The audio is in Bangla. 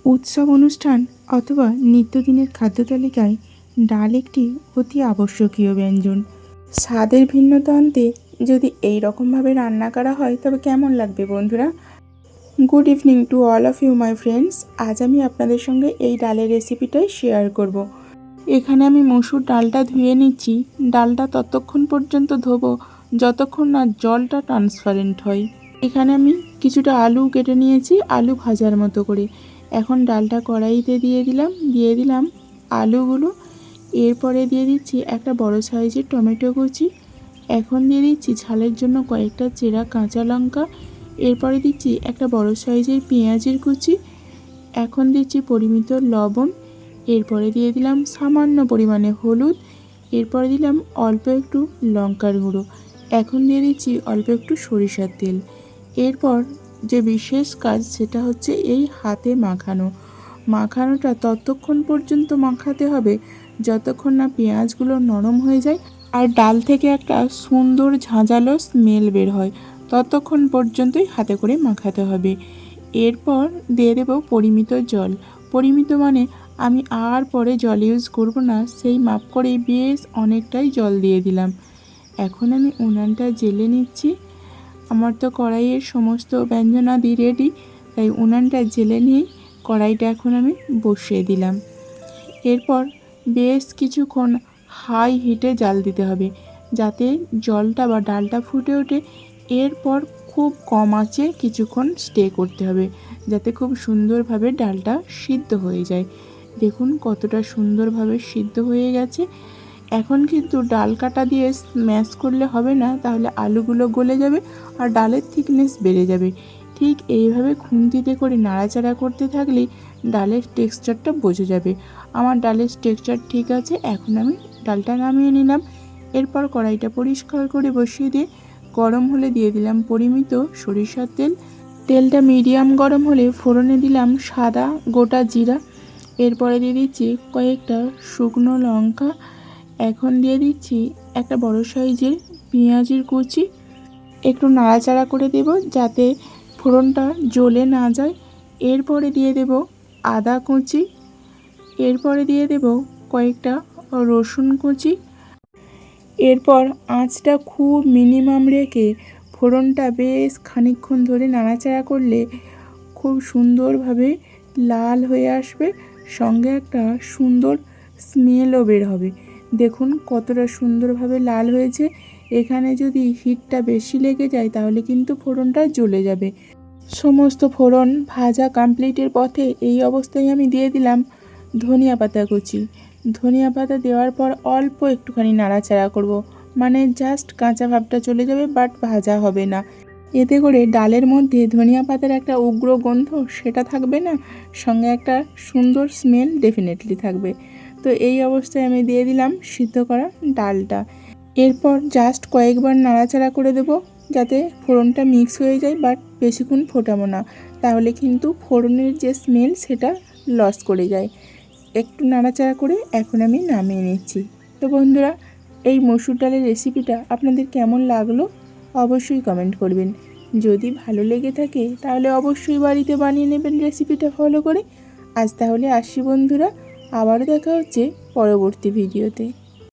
উৎসব অনুষ্ঠান অথবা নিত্যদিনের খাদ্য তালিকায় ডাল একটি অতি আবশ্যকীয় ব্যঞ্জন। স্বাদের ভিন্নতা আনতে যদি এই রকমভাবে রান্না করা হয় তবে কেমন লাগবে বন্ধুরা? Good evening to all of you my friends. আজ আমি আপনাদের সঙ্গে এই ডালের রেসিপিটাই শেয়ার করব। এখানে আমি মসুর ডালটা ধুয়ে নিচ্ছি। ডালটা ততক্ষণ পর্যন্ত ধোবো যতক্ষণ না জলটা ট্রান্সপারেন্ট হয়। এখানে আমি কিছুটা আলু কেটে নিয়েছি, আলু ভাজার মতো করে। এখন ডালটা কড়াইতে দিয়ে দিলাম আলুগুলো। এরপরে দিয়ে দিচ্ছি একটা বড় সাইজের টমেটো কুচি। এখন দিয়ে দিচ্ছি ঝালের জন্য কয়েকটা চেরা কাঁচা লঙ্কা। এরপরে দিচ্ছি একটা বড় সাইজের পেঁয়াজের কুচি। এখন দিচ্ছি পরিমিত লবণ। এরপরে দিয়ে দিলাম সামান্য পরিমাণে হলুদ। এরপরে দিলাম অল্প একটু লঙ্কার গুঁড়ো। এখন দিয়ে দিচ্ছি অল্প একটু সরিষার তেল। এরপর যে বিশেষ কাজ সেটা হচ্ছে এই হাতে মাখানোটা ততক্ষণ পর্যন্ত মাখাতে হবে যতক্ষণ না পেঁয়াজগুলো নরম হয়ে যায় আর ডাল থেকে একটা সুন্দর ঝাঁঝালো স্মেল বের হয়, ততক্ষণ পর্যন্তই হাতে করে মাখাতে হবে। এরপর দিয়ে দেবো পরিমিত জল। পরিমিত মানে আমি আর পরে জল ইউজ করব না, সেই মাপ করেই বেশ অনেকটাই জল দিয়ে দিলাম। এখন আমি উনানটা জ্বেলে নিচ্ছি। আমার তো কড়াইয়ের সমস্ত ব্যঞ্জনাদি রেডি, তাই উনানটা জ্বেলে নিয়েই কড়াইটা এখন আমি বসিয়ে দিলাম। এরপর বেশ কিছুক্ষণ হাই হিটে জাল দিতে হবে যাতে জলটা বা ডালটা ফুটে ওঠে। এরপর খুব কম আঁচে কিছুক্ষণ স্টে করতে হবে যাতে খুব সুন্দরভাবে ডালটা সিদ্ধ হয়ে যায়। দেখুন কতটা সুন্দরভাবে সিদ্ধ হয়ে গেছে। এখন কিন্তু ডাল কাটা দিয়ে স্ম্যাশ করলে হবে না, তাহলে আলুগুলো গলে যাবে আর ডালের থিকনেস বেড়ে যাবে। ঠিক এইভাবে খুন্তিতে করে নাড়াচাড়া করতে থাকলেই ডালের টেক্সচারটা বোঝা যাবে। আমার ডালের টেক্সচার ঠিক আছে। এখন আমি ডালটা নামিয়ে নিলাম। এরপর কড়াইটা পরিষ্কার করে বসিয়ে দিয়ে গরম হলে দিয়ে দিলাম পরিমিত সরিষার তেল। তেলটা মিডিয়াম গরম হলে ফোড়নে দিলাম সাদা গোটা জিরা। এরপরে দিয়ে দিচ্ছি কয়েকটা শুকনো লঙ্কা। এখন দিয়ে দিচ্ছি একটা বড় সাইজের পেঁয়াজের কুচি। একটু নাড়াচাড়া করে দেব যাতে ফোড়নটা জ্বলে না যায়। এরপরে দিয়ে দেব আদা কুচি। এরপরে দিয়ে দেব কয়েকটা রসুন কুচি। এরপর আঁচটা খুব মিনিমাম রেখে ফোড়নটা বেশ খানিকক্ষণ ধরে নাড়াচাড়া করলে খুব সুন্দরভাবে লাল হয়ে আসবে, সঙ্গে একটা সুন্দর স্মেলও বের হবে। দেখুন কতটা সুন্দরভাবে লাল হয়েছে। এখানে যদি হিটটা বেশি লেগে যায় তাহলে কিন্তু ফোড়নটা জ্বলে যাবে। সমস্ত ফোড়ন ভাজা কমপ্লিটের পথে এই অবস্থায় আমি দিয়ে দিলাম ধনিয়া পাতা কুচি। ধনিয়া পাতা দেওয়ার পর অল্প একটুখানি নাড়াচাড়া করব, মানে জাস্ট কাঁচা ভাবটা চলে যাবে, বাট ভাজা হবে না। এতে করে ডালের মধ্যে ধনিয়া পাতার একটা উগ্র গন্ধ সেটা থাকবে না, সঙ্গে একটা সুন্দর স্মেল ডেফিনেটলি থাকবে। তো এই অবস্থায় আমি দিয়ে দিলাম সিদ্ধ করা ডালটা। এরপর জাস্ট কয়েকবার নাড়াচাড়া করে দেব যাতে ফোড়নটা মিক্স হয়ে যায়, বাট বেশিক্ষণ ফোটাবো না, তাহলে কিন্তু ফোড়নের যে স্মেল সেটা লস করে যায়। একটু নাড়াচাড়া করে এখন আমি নামিয়ে নিচ্ছি। তো বন্ধুরা, এই মসুর ডালের রেসিপিটা আপনাদের কেমন লাগলো অবশ্যই কমেন্ট করবেন। যদি ভালো লেগে থাকে তাহলে অবশ্যই বাড়িতে বানিয়ে নেবেন রেসিপিটা ফলো করে। আজ তাহলে আসি বন্ধুরা, আবারও দেখা হচ্ছে পরবর্তী ভিডিওতে।